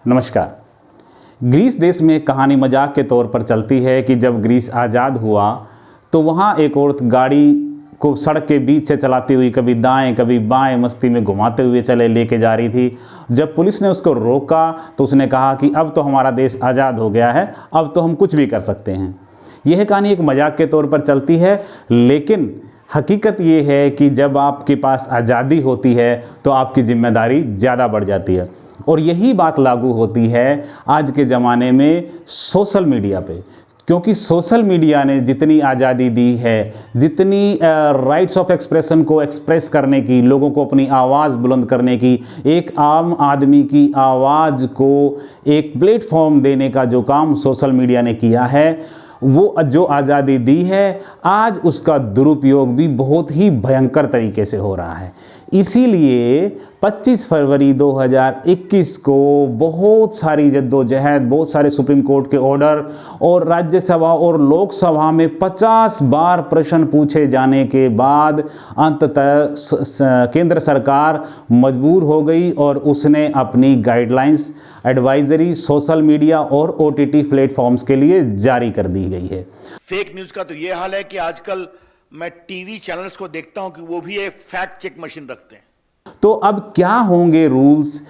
नमस्कार। ग्रीस देश में कहानी मजाक के तौर पर चलती है कि जब ग्रीस आज़ाद हुआ तो वहाँ एक औरत गाड़ी को सड़क के बीच से चलाती हुई कभी दाएं कभी बाएं मस्ती में घुमाते हुए लेके जा रही थी। जब पुलिस ने उसको रोका तो उसने कहा कि अब तो हमारा देश आज़ाद हो गया है, अब तो हम कुछ भी कर सकते हैं। यह कहानी एक मजाक के तौर पर चलती है, लेकिन हकीकत ये है कि जब आपके पास आज़ादी होती है तो आपकी जिम्मेदारी ज़्यादा बढ़ जाती है। और यही बात लागू होती है आज के ज़माने में सोशल मीडिया पे, क्योंकि सोशल मीडिया ने जितनी आज़ादी दी है, जितनी राइट्स ऑफ एक्सप्रेशन को एक्सप्रेस करने की, लोगों को अपनी आवाज़ बुलंद करने की, एक आम आदमी की आवाज़ को एक प्लेटफॉर्म देने का जो काम सोशल मीडिया ने किया है, वो जो आज़ादी दी है, आज उसका दुरुपयोग भी बहुत ही भयंकर तरीके से हो रहा है। इसीलिए 25 फरवरी 2021 को बहुत सारी जद्दोजहद, बहुत सारे सुप्रीम कोर्ट के ऑर्डर और राज्यसभा और लोकसभा में 50 बार प्रश्न पूछे जाने के बाद अंततः केंद्र सरकार मजबूर हो गई और उसने अपनी गाइडलाइंस एडवाइजरी सोशल मीडिया और OTT प्लेटफॉर्म्स के लिए जारी कर दी गई है। फेक न्यूज का तो ये हाल है कि आजकल मैं टीवी चैनल्स को देखता हूं कि वो भी एक फैक्ट चेक मशीन रखते हैं। तो अब क्या होंगे रूल्स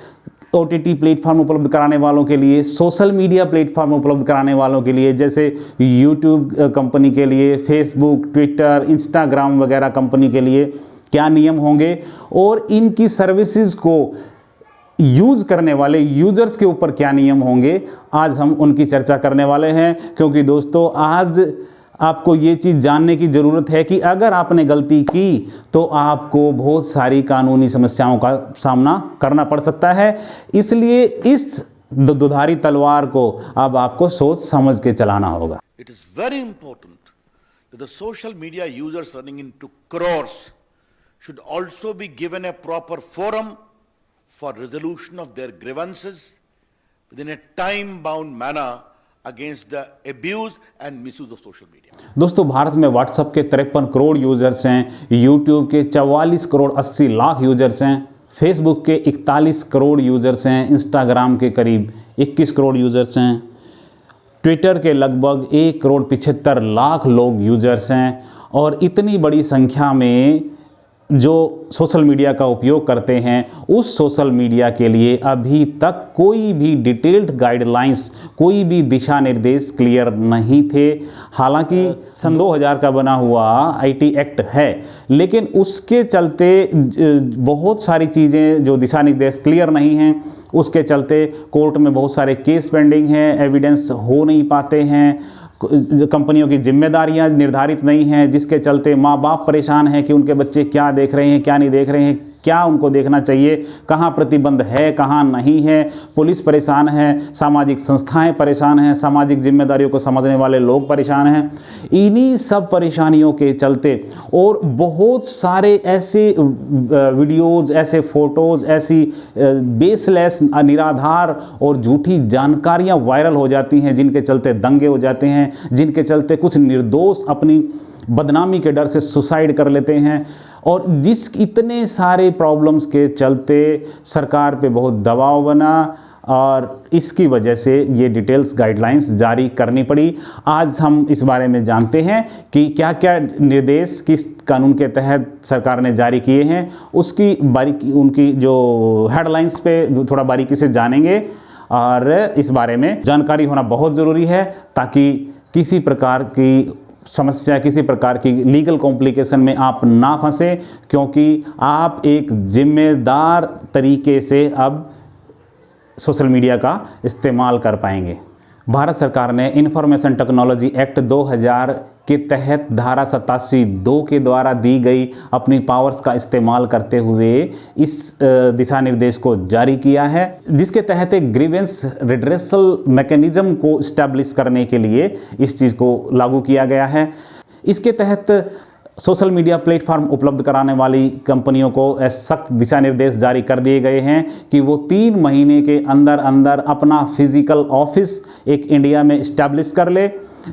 OTT प्लेटफॉर्म उपलब्ध कराने वालों के लिए, सोशल मीडिया प्लेटफॉर्म उपलब्ध कराने वालों के लिए, जैसे यूट्यूब कंपनी के लिए, फेसबुक, ट्विटर, इंस्टाग्राम वगैरह कंपनी के लिए क्या नियम होंगे, और इनकी सर्विसेज को यूज़ करने वाले यूज़र्स के ऊपर क्या नियम होंगे, आज हम उनकी चर्चा करने वाले हैं। क्योंकि दोस्तों, आज आपको ये चीज़ जानने की ज़रूरत है कि अगर आपने गलती की तो आपको बहुत सारी कानूनी समस्याओं का सामना करना पड़ सकता है। इसलिए इस दुधारी तलवार को अब आपको सोच समझ के चलाना होगा। It is very important that the social media users running into crores should also be given a proper forum for resolution of their grievances within a time-bound manner against the abuse and misuse of social media. दोस्तों, भारत में WhatsApp के 53 crore users हैं, YouTube के 44 crore 80 lakh users हैं, Facebook के 41 crore users हैं, Instagram के करीब 21 करोड़ यूजर्स हैं, ट्विटर के लगभग 1 करोड़ 75 लाख लोग यूजर्स हैं। और इतनी बड़ी संख्या में जो सोशल मीडिया का उपयोग करते हैं, उस सोशल मीडिया के लिए अभी तक कोई भी डिटेल्ड गाइडलाइंस, कोई भी दिशा निर्देश क्लियर नहीं थे। हालांकि सन 2000 का बना हुआ IT एक्ट है, लेकिन उसके चलते बहुत सारी चीज़ें जो दिशा निर्देश क्लियर नहीं हैं, उसके चलते कोर्ट में बहुत सारे केस पेंडिंग हैं, एविडेंस हो नहीं पाते हैं, कंपनियों की जिम्मेदारियां निर्धारित नहीं हैं, जिसके चलते माँ बाप परेशान हैं कि उनके बच्चे क्या देख रहे हैं, क्या नहीं देख रहे हैं, क्या उनको देखना चाहिए, कहाँ प्रतिबंध है, कहाँ नहीं है। पुलिस परेशान है, सामाजिक संस्थाएं परेशान हैं, सामाजिक जिम्मेदारियों को समझने वाले लोग परेशान हैं। इन्हीं सब परेशानियों के चलते और बहुत सारे ऐसे वीडियोज़, ऐसे फ़ोटोज़, ऐसी बेसलेस, निराधार और झूठी जानकारियाँ वायरल हो जाती हैं, जिनके चलते दंगे हो जाते हैं, जिनके चलते कुछ निर्दोष अपनी बदनामी के डर से सुसाइड कर लेते हैं। और इतने सारे प्रॉब्लम्स के चलते सरकार पे बहुत दबाव बना और इसकी वजह से ये डिटेल्स गाइडलाइंस जारी करनी पड़ी। आज हम इस बारे में जानते हैं कि क्या क्या निर्देश किस कानून के तहत सरकार ने जारी किए हैं, उसकी बारीकी, उनकी जो हेडलाइंस पे थोड़ा बारीकी से जानेंगे। और इस बारे में जानकारी होना बहुत ज़रूरी है ताकि किसी प्रकार की समस्या, किसी प्रकार की लीगल कॉम्प्लिकेशन में आप ना फंसे, क्योंकि आप एक जिम्मेदार तरीके से अब सोशल मीडिया का इस्तेमाल कर पाएंगे। भारत सरकार ने इंफॉर्मेशन टेक्नोलॉजी एक्ट 2000 के तहत धारा 87(2) के द्वारा दी गई अपनी पावर्स का इस्तेमाल करते हुए इस दिशा निर्देश को जारी किया है, जिसके तहत एक ग्रीवेंस रिड्रेसल मैकेनिज्म को इस्टेब्लिश करने के लिए इस चीज़ को लागू किया गया है। इसके तहत सोशल मीडिया प्लेटफॉर्म उपलब्ध कराने वाली कंपनियों को सख्त दिशा निर्देश जारी कर दिए गए हैं कि वो 3 महीने के अंदर अंदर अपना फिजिकल ऑफिस एक इंडिया में इस्टेब्लिश कर ले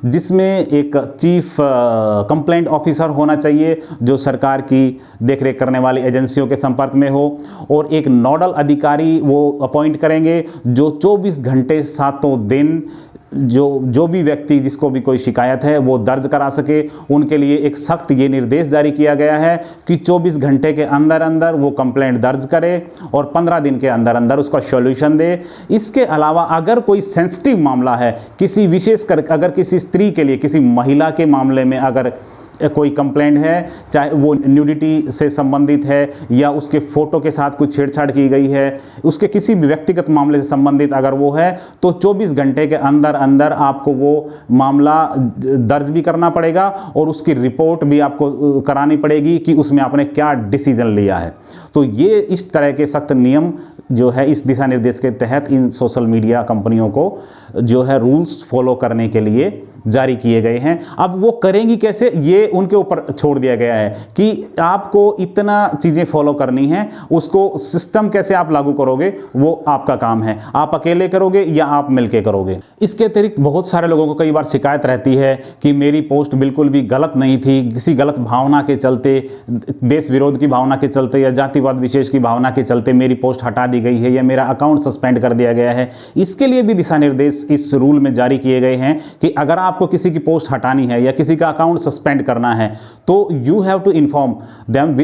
जिसमें एक चीफ कंप्लेंट ऑफिसर होना चाहिए जो सरकार की देखरेख करने वाली एजेंसियों के संपर्क में हो, और एक नोडल अधिकारी वो अपॉइंट करेंगे जो 24 घंटे सातों दिन जो भी व्यक्ति जिसको भी कोई शिकायत है वो दर्ज करा सके। उनके लिए एक सख्त ये निर्देश जारी किया गया है कि 24 घंटे के अंदर अंदर वो कंप्लेंट दर्ज करे और 15 दिन के अंदर अंदर उसका सॉल्यूशन दे। इसके अलावा अगर कोई सेंसिटिव मामला है, किसी विशेष कर अगर किसी स्त्री के लिए, किसी महिला के मामले में अगर कोई कंप्लेंट है, चाहे वो न्यूडिटी से संबंधित है या उसके फोटो के साथ कुछ छेड़छाड़ की गई है, उसके किसी भी व्यक्तिगत मामले से संबंधित अगर वो है, तो 24 घंटे के अंदर अंदर आपको वो मामला दर्ज भी करना पड़ेगा और उसकी रिपोर्ट भी आपको करानी पड़ेगी कि उसमें आपने क्या डिसीजन लिया है। तो ये इस तरह के सख्त नियम जो है इस दिशा निर्देश के तहत इन सोशल मीडिया कंपनियों को जो है रूल्स फॉलो करने के लिए जारी किए गए हैं। अब वो करेंगी कैसे, ये उनके ऊपर छोड़ दिया गया है कि आपको इतना चीज़ें फॉलो करनी है, उसको सिस्टम कैसे आप लागू करोगे वो आपका काम है। आप अकेले करोगे या आप मिलके करोगे। इसके अतिरिक्त बहुत सारे लोगों को कई बार शिकायत रहती है कि मेरी पोस्ट बिल्कुल भी गलत नहीं थी, किसी गलत भावना के चलते, देश विरोध की भावना के चलते या जातिवाद विशेष की भावना के चलते मेरी पोस्ट हटा दी गई है या मेरा अकाउंट सस्पेंड कर दिया गया है। इसके लिए भी दिशा निर्देश इस रूल में जारी किए गए हैं कि अगर आपको किसी की पोस्ट हटानी है या किसी का अकाउंट सस्पेंड करना है तो you have to inform them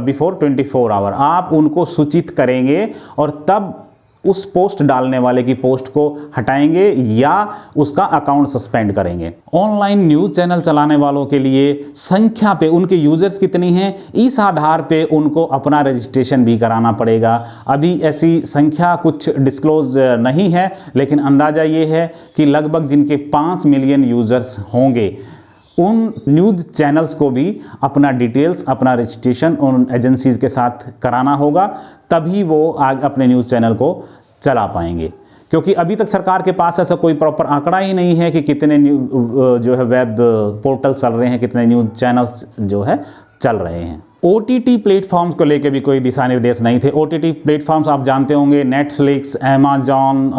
before 24 hour. आप उनको सूचित करेंगे और तब उस पोस्ट डालने वाले की पोस्ट को हटाएंगे या उसका अकाउंट सस्पेंड करेंगे। ऑनलाइन न्यूज़ चैनल चलाने वालों के लिए संख्या पे, उनके यूजर्स कितनी हैं, इस आधार पे उनको अपना रजिस्ट्रेशन भी कराना पड़ेगा। अभी ऐसी संख्या कुछ डिस्क्लोज नहीं है, लेकिन अंदाज़ा ये है कि लगभग जिनके 5 मिलियन यूजर्स होंगे उन न्यूज़ चैनल्स को भी अपना डिटेल्स, अपना रजिस्ट्रेशन उन एजेंसीज़ के साथ कराना होगा, तभी वो आगे अपने न्यूज़ चैनल को चला पाएंगे। क्योंकि अभी तक सरकार के पास ऐसा कोई प्रॉपर आंकड़ा ही नहीं है कि कितने जो है वेब पोर्टल चल रहे हैं, कितने न्यूज़ चैनल्स जो है चल रहे हैं। OTT प्लेटफॉर्म्स को लेकर भी कोई दिशा निर्देश नहीं थे। OTT प्लेटफॉर्म्स आप जानते होंगे, नेटफ्लिक्स, अमेजॉन,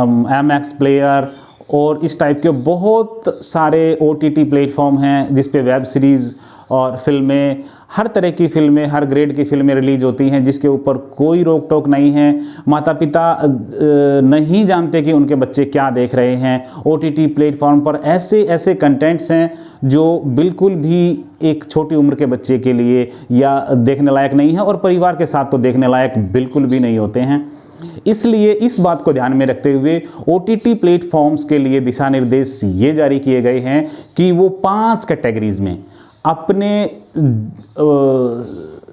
MX प्लेयर और इस टाइप के बहुत सारे OTT प्लेटफॉर्म हैं जिस पे वेब सीरीज़ और फिल्में, हर तरह की फिल्में, हर ग्रेड की फिल्में रिलीज होती हैं, जिसके ऊपर कोई रोक टोक नहीं है। माता पिता नहीं जानते कि उनके बच्चे क्या देख रहे हैं। OTT प्लेटफॉर्म पर ऐसे ऐसे कंटेंट्स हैं जो बिल्कुल भी एक छोटी उम्र के बच्चे के लिए या देखने लायक नहीं है और परिवार के साथ तो देखने लायक बिल्कुल भी नहीं होते हैं। इसलिए इस बात को ध्यान में रखते हुए OTT प्लेटफॉर्म्स के लिए दिशा निर्देश ये जारी किए गए हैं कि वो 5 कैटेगरीज में अपने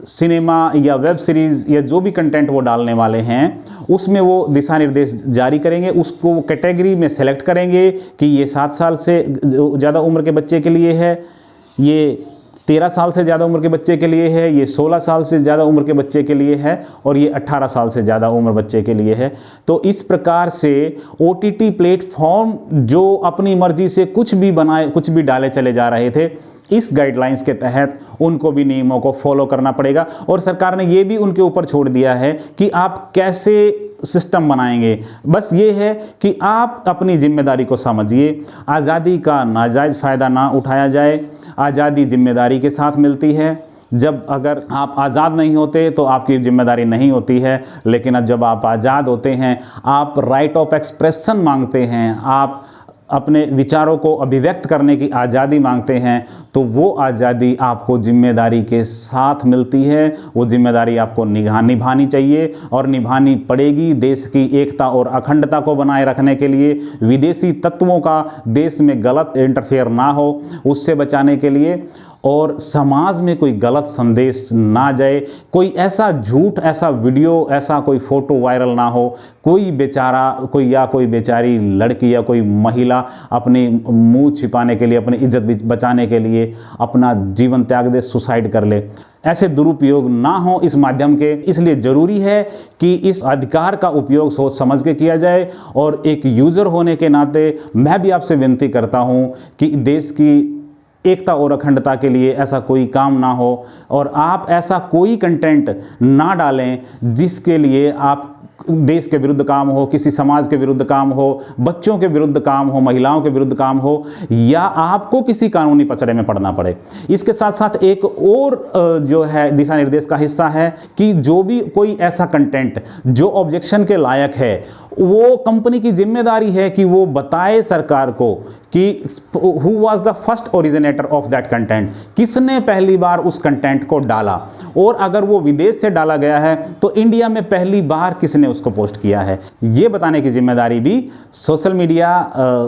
सिनेमा या वेब सीरीज़ या जो भी कंटेंट वो डालने वाले हैं उसमें वो दिशा निर्देश जारी करेंगे। उसको कैटेगरी में सेलेक्ट करेंगे कि ये 7 साल से ज़्यादा उम्र के बच्चे के लिए है, ये 13 साल से ज़्यादा उम्र के बच्चे के लिए है, ये 16 साल से ज़्यादा उम्र के बच्चे के लिए है और ये 18 साल से ज़्यादा उम्र बच्चे के लिए है। तो इस प्रकार से OTT प्लेटफॉर्म जो अपनी मर्जी से कुछ भी बनाए, कुछ भी डाले चले जा रहे थे, इस गाइडलाइंस के तहत उनको भी नियमों को फॉलो करना पड़ेगा। और सरकार ने ये भी उनके ऊपर छोड़ दिया है कि आप कैसे सिस्टम बनाएंगे। बस ये है कि आप अपनी जिम्मेदारी को समझिए, आज़ादी का नाजायज़ फ़ायदा ना उठाया जाए। आज़ादी जिम्मेदारी के साथ मिलती है। जब अगर आप आज़ाद नहीं होते तो आपकी जिम्मेदारी नहीं होती है, लेकिन अब जब आप आज़ाद होते हैं, आप राइट ऑफ एक्सप्रेशन मांगते हैं, आप अपने विचारों को अभिव्यक्त करने की आज़ादी मांगते हैं, तो वो आज़ादी आपको जिम्मेदारी के साथ मिलती है। वो जिम्मेदारी आपको निभानी चाहिए और निभानी पड़ेगी। देश की एकता और अखंडता को बनाए रखने के लिए, विदेशी तत्वों का देश में गलत इंटरफेयर ना हो उससे बचाने के लिए, और समाज में कोई गलत संदेश ना जाए, कोई ऐसा झूठ, ऐसा वीडियो, ऐसा कोई फ़ोटो वायरल ना हो, कोई बेचारा कोई बेचारी लड़की या कोई महिला अपनी मुंह छिपाने के लिए, अपनी इज्जत बचाने के लिए अपना जीवन त्याग दे, सुसाइड कर ले। ऐसे दुरुपयोग ना हो इस माध्यम के। इसलिए ज़रूरी है कि इस अधिकार का उपयोग सोच समझ के किया जाए। और एक यूज़र होने के नाते मैं भी आपसे विनती करता हूँ कि देश की एकता और अखंडता के लिए ऐसा कोई काम ना हो और आप ऐसा कोई कंटेंट ना डालें जिसके लिए देश के विरुद्ध काम हो, किसी समाज के विरुद्ध काम हो, बच्चों के विरुद्ध काम हो, महिलाओं के विरुद्ध काम हो, या आपको किसी कानूनी पचड़े में पड़ना पड़े। इसके साथ साथ एक और जो है दिशा निर्देश का हिस्सा है कि जो भी कोई ऐसा कंटेंट जो ऑब्जेक्शन के लायक है, वो कंपनी की जिम्मेदारी है कि वो बताए सरकार को कि who was the first originator of that content, किसने पहली बार उस कंटेंट को डाला, और अगर वो विदेश से डाला गया है तो इंडिया में पहली बार किसने उसको पोस्ट किया है। ये बताने की जिम्मेदारी भी सोशल मीडिया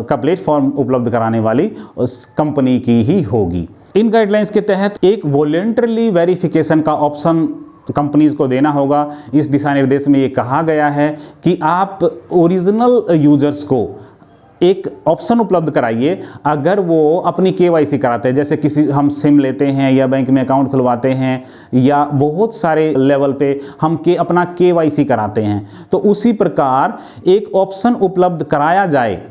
का प्लेटफॉर्म उपलब्ध कराने वाली उस कंपनी की ही होगी। इन गाइडलाइंस के तहत एक वॉलंटरली वेरिफिकेशन का ऑप्शन कंपनीज को देना होगा। इस दिशा निर्देश में ये कहा गया है कि आप ओरिजिनल यूजर्स को एक ऑप्शन उपलब्ध कराइए अगर वो अपनी केवाईसी कराते हैं, जैसे किसी हम सिम लेते हैं या बैंक में अकाउंट खुलवाते हैं या बहुत सारे लेवल पे हम अपना केवाईसी कराते हैं, तो उसी प्रकार एक ऑप्शन उपलब्ध कराया जाए।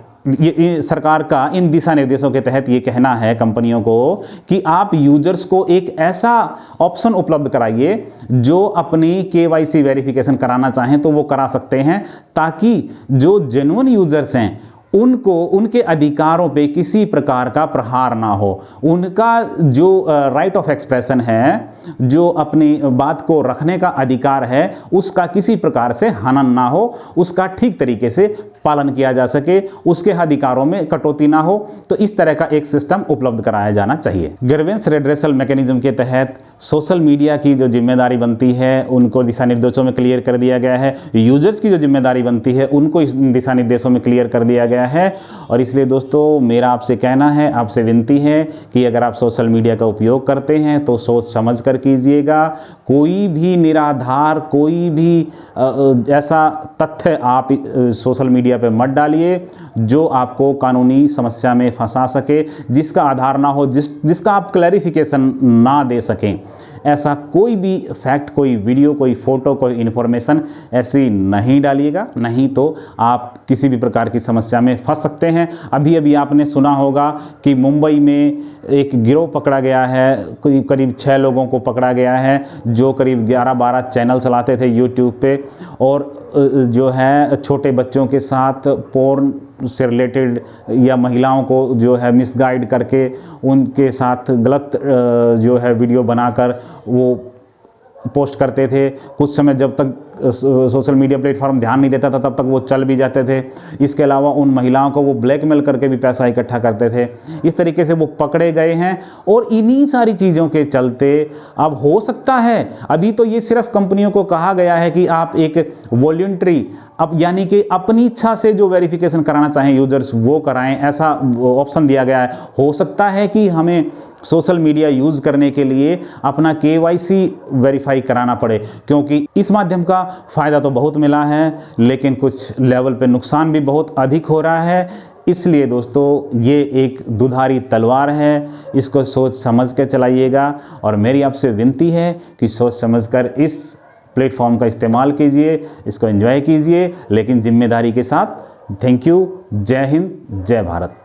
ये सरकार का इन दिशा निर्देशों के तहत ये कहना है कंपनियों को कि आप यूजर्स को एक ऐसा ऑप्शन उपलब्ध कराइए जो अपनी केवाईसी वेरिफिकेशन कराना चाहें तो वो करा सकते हैं, ताकि जो जेन्युइन यूजर्स हैं उनको उनके अधिकारों पे किसी प्रकार का प्रहार ना हो, उनका जो राइट ऑफ एक्सप्रेशन है, जो अपनी बात को रखने का अधिकार है, उसका किसी प्रकार से हनन ना हो, उसका ठीक तरीके से पालन किया जा सके, उसके अधिकारों में कटौती ना हो। तो इस तरह का एक सिस्टम उपलब्ध कराया जाना चाहिए। ग्रीवेंस रेड्रेसल मैकेनिज्म के तहत सोशल मीडिया की जो जिम्मेदारी बनती है उनको दिशा निर्देशों में क्लियर कर दिया गया है, यूजर्स की जो जिम्मेदारी बनती है उनको इस दिशा निर्देशों में क्लियर कर दिया गया है। और इसलिए दोस्तों मेरा आपसे कहना है, आपसे विनती है कि अगर आप सोशल मीडिया का उपयोग करते हैं तो सोच समझ कर कीजिएगा। कोई भी निराधार, कोई भी ऐसा तथ्य आप सोशल मीडिया पे मत डालिए जो आपको कानूनी समस्या में फंसा सके, जिसका आधार ना हो, जिसका आप क्लैरिफिकेशन ना दे सकें। ऐसा कोई भी फैक्ट, कोई वीडियो, कोई फोटो, कोई इन्फॉर्मेशन ऐसी नहीं डालिएगा, नहीं तो आप किसी भी प्रकार की समस्या में फंस सकते हैं। अभी अभी आपने सुना होगा कि मुंबई में एक गिरोह पकड़ा गया है, करीब 6 लोगों को पकड़ा गया है जो करीब 11-12 चैनल चलाते थे यूट्यूब पे, और जो है छोटे बच्चों के साथ पोर्न से रिलेटेड या महिलाओं को जो है मिसगाइड करके उनके साथ गलत जो है वीडियो बनाकर वो पोस्ट करते थे। कुछ समय जब तक सोशल मीडिया प्लेटफॉर्म ध्यान नहीं देता था तब तक वो चल भी जाते थे। इसके अलावा उन महिलाओं को वो ब्लैकमेल करके भी पैसा इकट्ठा करते थे। इस तरीके से वो पकड़े गए हैं, और इन्हीं सारी चीज़ों के चलते अब हो सकता है, अभी तो ये सिर्फ कंपनियों को कहा गया है कि आप एक वॉलंटरी, अब यानी कि अपनी इच्छा से जो वेरिफिकेशन कराना चाहें यूजर्स वो कराएं, ऐसा ऑप्शन दिया गया है। हो सकता है कि हमें सोशल मीडिया यूज़ करने के लिए अपना KYC वेरीफाई कराना पड़े, क्योंकि इस माध्यम का फ़ायदा तो बहुत मिला है लेकिन कुछ लेवल पे नुकसान भी बहुत अधिक हो रहा है। इसलिए दोस्तों ये एक दुधारी तलवार है, इसको सोच समझ के चलाइएगा। और मेरी आपसे विनती है कि सोच समझकर इस प्लेटफॉर्म का इस्तेमाल कीजिए, इसको एंजॉय कीजिए, लेकिन जिम्मेदारी के साथ। Thank you. जय हिंद, जय भारत।